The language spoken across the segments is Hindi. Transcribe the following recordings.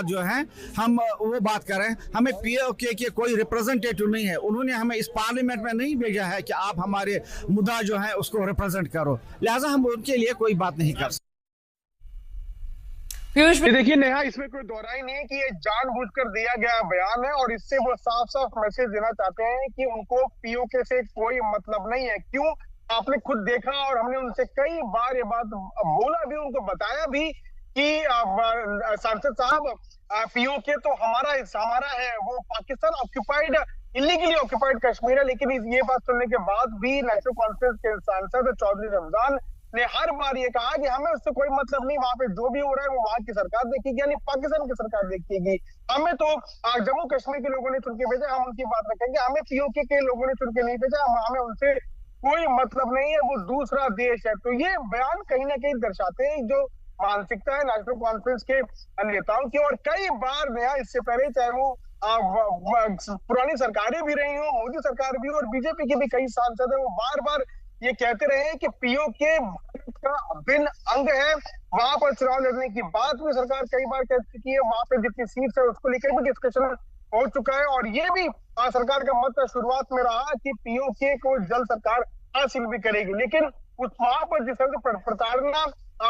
जो है हम वो बात कर रहे हैं, हमें पीओके के कोई रिप्रेजेंटेटिव नहीं है। उन्होंने हमें इस पार्लियामेंट में नहीं भेजा है कि आप हमारे मुद्दा जो है उसको रिप्रेजेंट करो, लिहाजा हम उनके लिए कोई बात नहीं कर सकते। देखिए नेहा, इसमें कोई दोहराई नहीं है कि ये जानबूझकर दिया गया बयान है और इससे वो साफ साफ मैसेज देना चाहते हैं कि उनको पीओके से कोई मतलब नहीं है। क्यों? आपने खुद देखा और हमने उनसे कई बार ये बात बोला भी, उनको बताया भी कि सांसद साहब, पीओके तो हमारा है, वो Pakistan occupied, illegally occupied Kashmir है। लेकिन ये बात सुनने के बाद भी नेशनल कॉन्फ्रेंस के सांसद चौधरी रमजान ने हर बार ये कहा कि हमें उससे कोई मतलब नहीं, वहां पे जो भी हो रहा है वो वहां की सरकार देखेगी, यानी पाकिस्तान की सरकार देखेगी। हमें तो जम्मू कश्मीर के लोगों ने चुन के भेजा, हम उनकी बात रखेंगे। हमें पीओके के लोगों ने चुन के नहीं भेजा, हमें उनसे कोई मतलब नहीं है, वो दूसरा देश है। तो ये बयान कहीं ना कहीं दर्शाते हैं जो मानसिकता है नेशनल कॉन्फ्रेंस के नेताओं की। और कई बार नया, इससे पहले चाहे वो पुरानी सरकारें भी रही हो, मोदी सरकार भी, और बीजेपी के भी कई सांसद है, वो बार बार ये कहते रहे हैं कि पीओके भारत का अभिन्न अंग है। वहां पर चुनाव लड़ने की बात भी सरकार कई बार कह चुकी है, वहां पर जितनी सीट्स है उसको लेकर भी डिस्कशन हो चुका है। और ये भी सरकार का मत शुरुआत में रहा कि पीओके को जल्द सरकार हासिल भी करेगी। लेकिन उस वहां पर जिस तरह से प्रताड़ना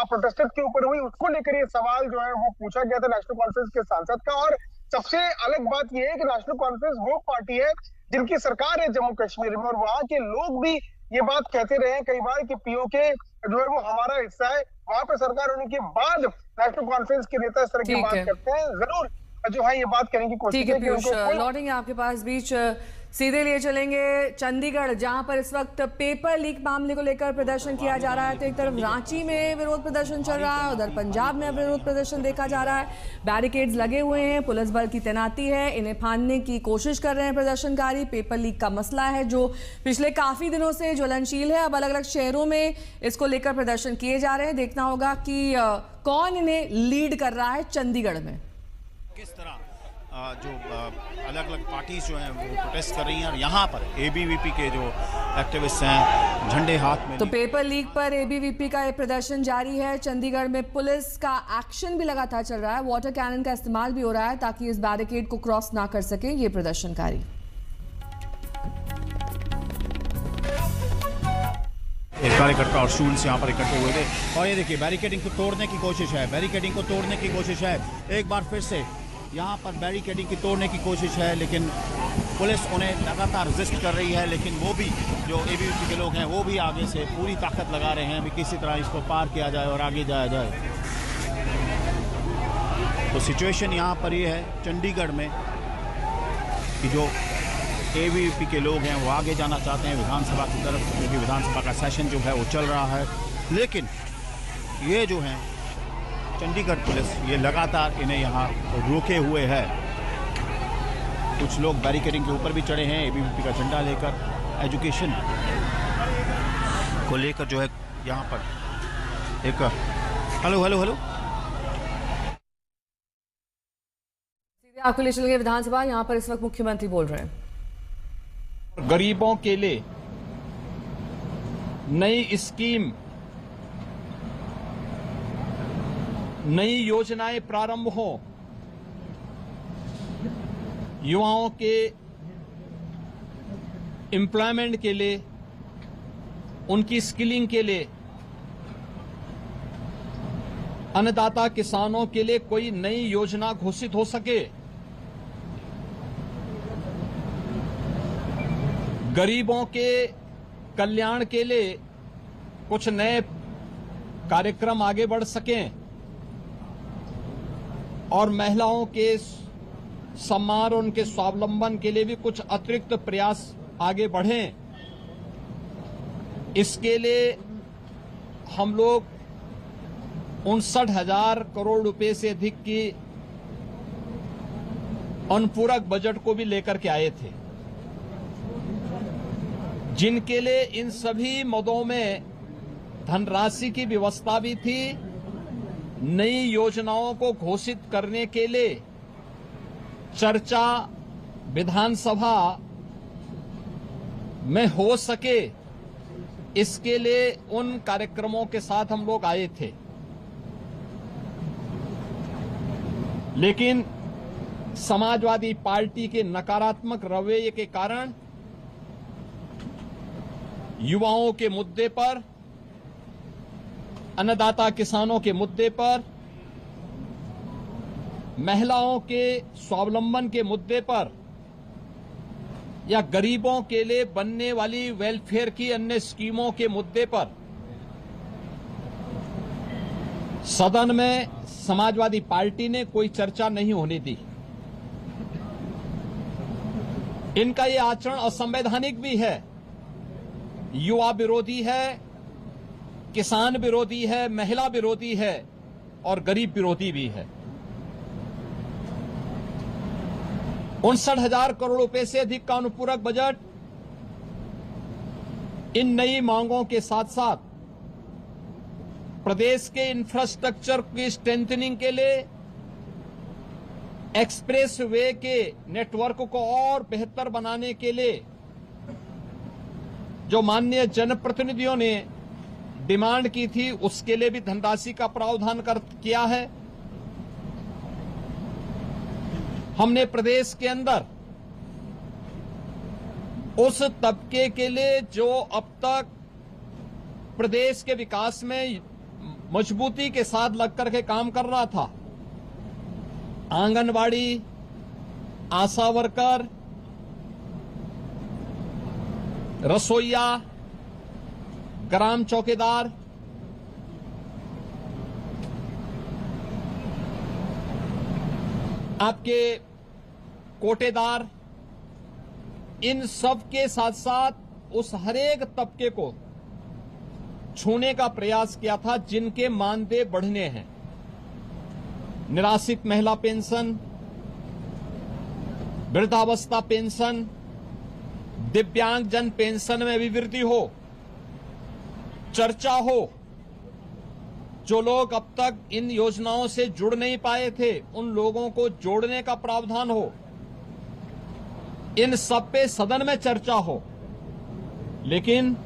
प्रोटेस्टेंट के ऊपर हुई, उसको लेकर ये सवाल जो है वो पूछा गया था नेशनल कॉन्फ्रेंस के सांसद का। और सबसे अलग बात यह है कि नेशनल कॉन्फ्रेंस वो पार्टी है जिनकी सरकार है जम्मू कश्मीर में, और वहां के लोग भी ये बात कहते रहे हैं कई बार कि पीओके जो है वो हमारा हिस्सा है। वहां पे सरकार होने के बाद नेशनल कॉन्फ्रेंस के नेता इस तरह की बात करते हैं, जरूर जो है ये बात करने की कोशिश ठीक है पीयूष, लौटेंगे आपके पास। बीच सीधे लिए चलेंगे चंडीगढ़, जहां पर इस वक्त पेपर लीक मामले को लेकर प्रदर्शन किया जा रहा है। तो एक तरफ रांची में विरोध प्रदर्शन चल रहा है, उधर पंजाब में विरोध प्रदर्शन देखा जा रहा है। बैरिकेड्स लगे हुए हैं, पुलिस बल की तैनाती है, इन्हें फांदने की कोशिश कर रहे हैं प्रदर्शनकारी। पेपर लीक का मसला है जो पिछले काफी दिनों से ज्वलनशील है। अब अलग अलग शहरों में इसको लेकर प्रदर्शन किए जा रहे हैं। देखना होगा कि कौन इन्हें लीड कर रहा है चंडीगढ़ में। किस तरह जो अलग अलग पार्टीज जो हैं वो प्रोटेस्ट कर रही हैं, और यहाँ पर एबीवीपी के जो एक्टिविस्ट हैं झंडे हाथ में। तो पेपर लीक पर एबीवीपी का ये प्रदर्शन जारी है। चंडीगढ़ में पुलिस का एक्शन भी लगातार चल रहा है, वाटर कैनन का इस्तेमाल भी हो रहा है ताकि इस बैरिकेड को क्रॉस ना कर सके ये प्रदर्शनकारी। एक कार्यकर्ता और स्टूडेंट्स यहाँ पर इकट्ठे हुए थे, और ये देखिए बैरिकेडिंग को तोड़ने की कोशिश है, बैरिकेडिंग को तोड़ने की कोशिश है। एक बार फिर से यहाँ पर बैरिकेडिंग की तोड़ने की कोशिश है, लेकिन पुलिस उन्हें लगातार रेजिस्ट कर रही है। लेकिन वो भी जो एबीवीपी के लोग हैं वो भी आगे से पूरी ताकत लगा रहे हैं, भी किसी तरह इसको पार किया जाए और आगे जाया जाए। तो सिचुएशन यहाँ पर ये है चंडीगढ़ में कि जो एबीवीपी के लोग हैं वो आगे जाना चाहते हैं विधानसभा की तरफ, क्योंकि विधानसभा का सेशन जो है वो चल रहा है। लेकिन ये जो हैं चंडीगढ़ पुलिस ये लगातार इन्हें यहाँ रोके हुए है। कुछ लोग बैरिकेडिंग के ऊपर भी चढ़े हैं एबीवीपी का झंडा लेकर। एजुकेशन को लेकर जो है यहाँ पर एक हेलो हेलो हेलो सीधे आपको ले चलेंगे विधानसभा। यहाँ पर इस वक्त मुख्यमंत्री बोल रहे हैं। गरीबों के लिए नई स्कीम, नई योजनाएं प्रारंभ हो, युवाओं के एम्प्लॉयमेंट के लिए, उनकी स्किलिंग के लिए, अन्नदाता किसानों के लिए कोई नई योजना घोषित हो सके, गरीबों के कल्याण के लिए कुछ नए कार्यक्रम आगे बढ़ सकें, और महिलाओं के सम्मान और उनके स्वावलंबन के लिए भी कुछ अतिरिक्त प्रयास आगे बढ़ें। इसके लिए हम लोग 59,000 करोड़ रुपए से अधिक की अनुपूरक बजट को भी लेकर के आए थे, जिनके लिए इन सभी मदों में धनराशि की व्यवस्था भी थी। नई योजनाओं को घोषित करने के लिए चर्चा विधानसभा में हो सके, इसके लिए उन कार्यक्रमों के साथ हम लोग आए थे। लेकिन समाजवादी पार्टी के नकारात्मक रवैये के कारण युवाओं के मुद्दे पर, अन्नदाता किसानों के मुद्दे पर, महिलाओं के स्वावलंबन के मुद्दे पर या गरीबों के लिए बनने वाली वेलफेयर की अन्य स्कीमों के मुद्दे पर सदन में समाजवादी पार्टी ने कोई चर्चा नहीं होने दी। इनका ये आचरण असंवैधानिक भी है, युवा विरोधी है, किसान विरोधी है, महिला विरोधी है और गरीब विरोधी भी है। 59,000 करोड़ रुपए से अधिक का अनुपूरक बजट इन नई मांगों के साथ साथ प्रदेश के इंफ्रास्ट्रक्चर की स्ट्रेंथनिंग के लिए, एक्सप्रेस वे के नेटवर्क को और बेहतर बनाने के लिए जो माननीय जनप्रतिनिधियों ने डिमांड की थी, उसके लिए भी धनराशि का प्रावधान किया है। हमने प्रदेश के अंदर उस तबके के लिए जो अब तक प्रदेश के विकास में मजबूती के साथ लगकर के काम कर रहा था, आंगनवाड़ी, आशा वर्कर, रसोइया, ग्राम चौकीदार, आपके कोटेदार, इन सब के साथ साथ उस हरेक तबके को छूने का प्रयास किया था जिनके मानदेय बढ़ने हैं। निराश्रित महिला पेंशन, वृद्धावस्था पेंशन, दिव्यांगजन पेंशन में भी वृद्धि हो, चर्चा हो, जो लोग अब तक इन योजनाओं से जुड़ नहीं पाए थे उन लोगों को जोड़ने का प्रावधान हो, इन सब पे सदन में चर्चा हो। लेकिन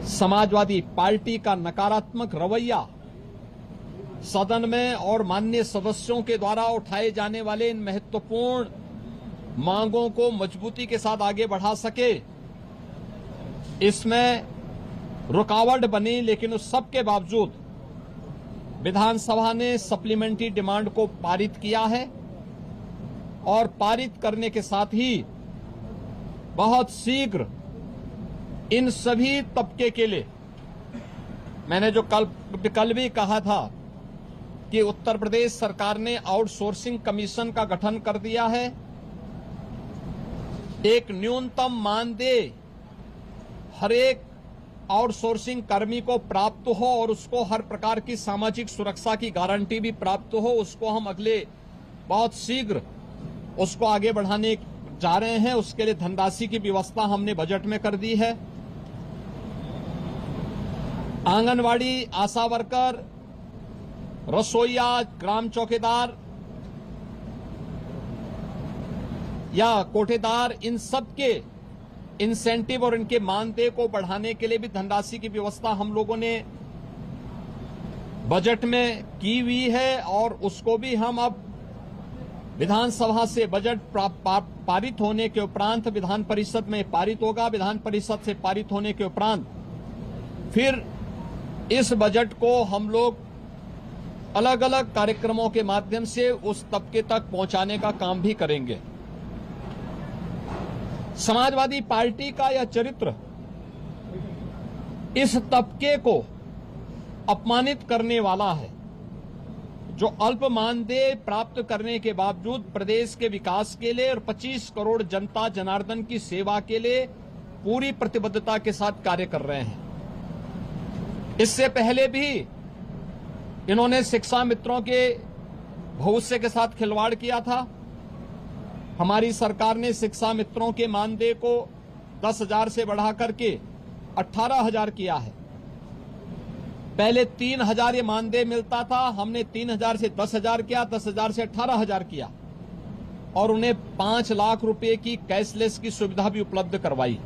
समाजवादी पार्टी का नकारात्मक रवैया सदन में और माननीय सदस्यों के द्वारा उठाए जाने वाले इन महत्वपूर्ण मांगों को मजबूती के साथ आगे बढ़ा सके, इसमें रुकावट बनी। लेकिन उस सब के बावजूद विधानसभा ने सप्लीमेंट्री डिमांड को पारित किया है और पारित करने के साथ ही बहुत शीघ्र इन सभी तबके के लिए, मैंने जो कल भी कहा था कि उत्तर प्रदेश सरकार ने आउटसोर्सिंग कमीशन का गठन कर दिया है। एक न्यूनतम मानदेय हर एक आउटसोर्सिंग कर्मी को प्राप्त हो और उसको हर प्रकार की सामाजिक सुरक्षा की गारंटी भी प्राप्त हो, उसको हम अगले बहुत शीघ्र उसको आगे बढ़ाने जा रहे हैं। उसके लिए धनराशि की व्यवस्था हमने बजट में कर दी है। आंगनवाड़ी, आशा वर्कर, रसोइया, ग्राम चौकीदार या कोटेदार, इन सब के इंसेंटिव और इनके मानदेय को बढ़ाने के लिए भी धनराशि की व्यवस्था हम लोगों ने बजट में की हुई है और उसको भी हम अब विधानसभा से बजट पारित होने के उपरांत विधान परिषद में पारित होगा। विधान परिषद से पारित होने के उपरांत फिर इस बजट को हम लोग अलग अलग कार्यक्रमों के माध्यम से उस तबके तक पहुंचाने का काम भी करेंगे। समाजवादी पार्टी का यह चरित्र इस तबके को अपमानित करने वाला है, जो अल्प मानदेय प्राप्त करने के बावजूद प्रदेश के विकास के लिए और 25 करोड़ जनता जनार्दन की सेवा के लिए पूरी प्रतिबद्धता के साथ कार्य कर रहे हैं। इससे पहले भी इन्होंने शिक्षा मित्रों के भविष्य के साथ खिलवाड़ किया था। हमारी सरकार ने शिक्षा मित्रों के मानदेय को 10,000 से बढ़ा करके 18,000 किया है। पहले 3,000 ये मानदेय मिलता था, हमने 3,000 से 10,000 किया, 10,000 से 18,000 किया और उन्हें 5 लाख रुपए की कैशलेस की सुविधा भी उपलब्ध करवाई।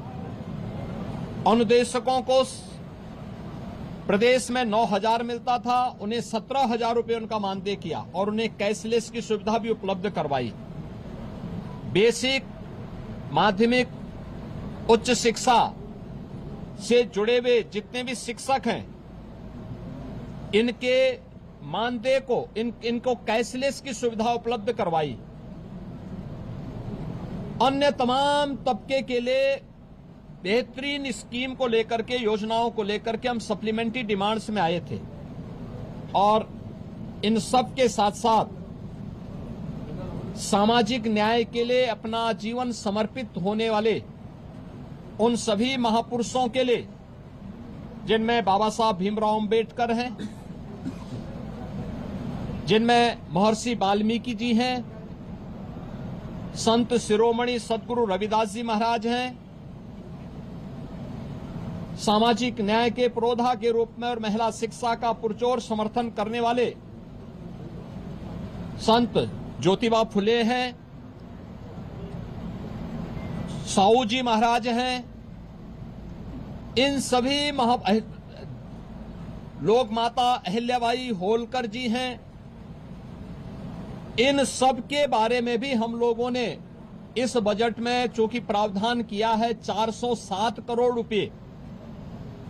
अनुदेशकों को प्रदेश में 9,000 मिलता था, उन्हें 17,000 रुपये उनका मानदेय किया और उन्हें कैशलेस की सुविधा भी उपलब्ध करवाई। बेसिक, माध्यमिक, उच्च शिक्षा से जुड़े हुए जितने भी शिक्षक हैं, इनके मानदेय को इनको कैशलेस की सुविधा उपलब्ध करवाई। अन्य तमाम तबके के लिए बेहतरीन स्कीम को लेकर के, योजनाओं को लेकर के हम सप्लीमेंट्री डिमांड्स में आए थे और इन सब के साथ साथ सामाजिक न्याय के लिए अपना जीवन समर्पित होने वाले उन सभी महापुरुषों के लिए, जिनमें बाबा साहब भीमराव अंबेडकर हैं, जिनमें महर्षि वाल्मीकि जी हैं, संत शिरोमणि सदगुरु रविदास जी महाराज हैं, सामाजिक न्याय के पुरोधा के रूप में और महिला शिक्षा का पुरजोर समर्थन करने वाले संत ज्योतिबा फुले हैं, साहू जी महाराज हैं, इन सभी लोक माता अहिल्याबाई होलकर जी हैं। इन सब के बारे में भी हम लोगों ने इस बजट में चूंकि प्रावधान किया है 407 करोड़ रुपए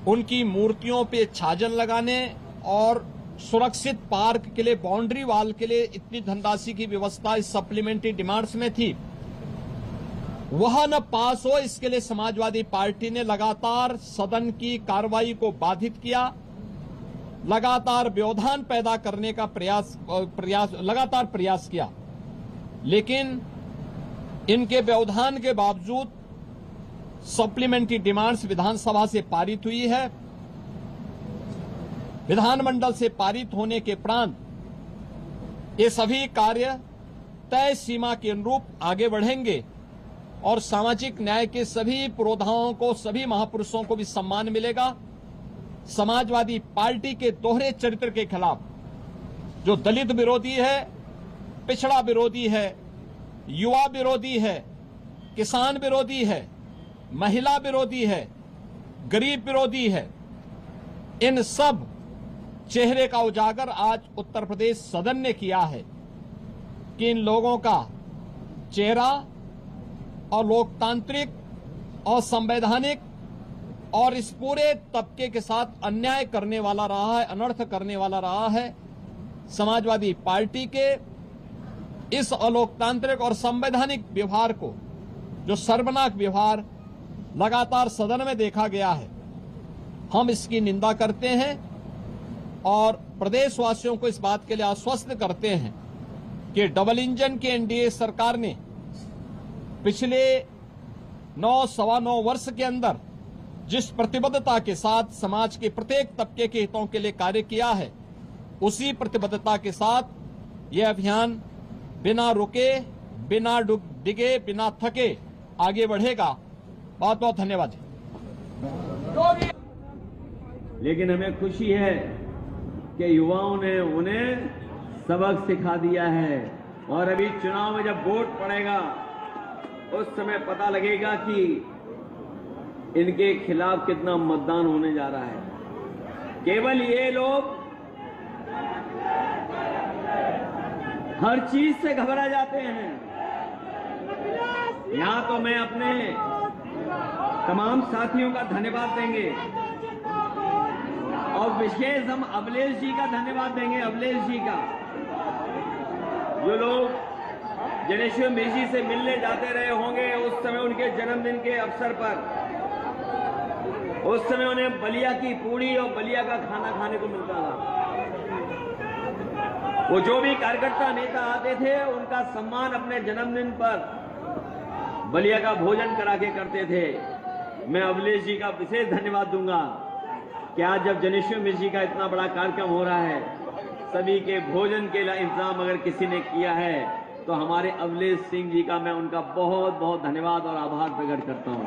उनकी मूर्तियों पे छाजन लगाने और सुरक्षित पार्क के लिए, बाउंड्री वॉल के लिए इतनी धनराशि की व्यवस्था इस सप्लीमेंट्री डिमांड्स में थी, वह न पास हो, इसके लिए समाजवादी पार्टी ने लगातार सदन की कार्रवाई को बाधित किया, लगातार व्यवधान पैदा करने का लगातार प्रयास किया। लेकिन इनके व्यवधान के बावजूद सप्लीमेंट्री डिमांड्स विधानसभा से पारित हुई है। विधानमंडल से पारित होने के उपरांत ये सभी कार्य तय सीमा के अनुरूप आगे बढ़ेंगे और सामाजिक न्याय के सभी पुरोधाओं को, सभी महापुरुषों को भी सम्मान मिलेगा। समाजवादी पार्टी के दोहरे चरित्र के खिलाफ, जो दलित विरोधी है, पिछड़ा विरोधी है, युवा विरोधी है, किसान विरोधी है, महिला विरोधी है, गरीब विरोधी है, इन सब चेहरे का उजागर आज उत्तर प्रदेश सदन ने किया है कि इन लोगों का चेहरा और लोकतांत्रिक और संवैधानिक और इस पूरे तबके के साथ अन्याय करने वाला रहा है, अनर्थ करने वाला रहा है। समाजवादी पार्टी के इस अलोकतांत्रिक और संवैधानिक व्यवहार को, जो शर्मनाक व्यवहार लगातार सदन में देखा गया है, हम इसकी निंदा करते हैं और प्रदेशवासियों को इस बात के लिए आश्वस्त करते हैं कि डबल इंजन के एनडीए सरकार ने पिछले 9-9.25 वर्ष के अंदर जिस प्रतिबद्धता के साथ समाज के प्रत्येक तबके के हितों के लिए कार्य किया है, उसी प्रतिबद्धता के साथ यह अभियान बिना रुके, बिना डिगे, बिना थके आगे बढ़ेगा। बहुत बहुत धन्यवाद। लेकिन हमें खुशी है कि युवाओं ने उन्हें सबक सिखा दिया है और अभी चुनाव में जब वोट पड़ेगा उस समय पता लगेगा कि इनके खिलाफ कितना मतदान होने जा रहा है। केवल ये लोग हर चीज से घबरा जाते हैं। यहां तो मैं अपने तमाम साथियों का धन्यवाद देंगे और विशेष हम अवलेश जी का धन्यवाद देंगे। अवलेश जी का, जो लोग जनेश्वर मिर्जी से मिलने जाते रहे होंगे उस समय उनके जन्मदिन के अवसर पर, उस समय उन्हें बलिया की पूड़ी और बलिया का खाना खाने को मिलता था। वो जो भी कार्यकर्ता नेता आते थे उनका सम्मान अपने जन्मदिन पर बलिया का भोजन करा के करते थे। मैं अवलेश जी का विशेष धन्यवाद दूंगा कि आज जब जनेश्वर मिर्जी का इतना बड़ा कार्यक्रम हो रहा है, सभी के भोजन के इंतजाम अगर किसी ने किया है तो हमारे अवलेश सिंह जी का मैं उनका बहुत बहुत धन्यवाद और आभार प्रकट करता हूं।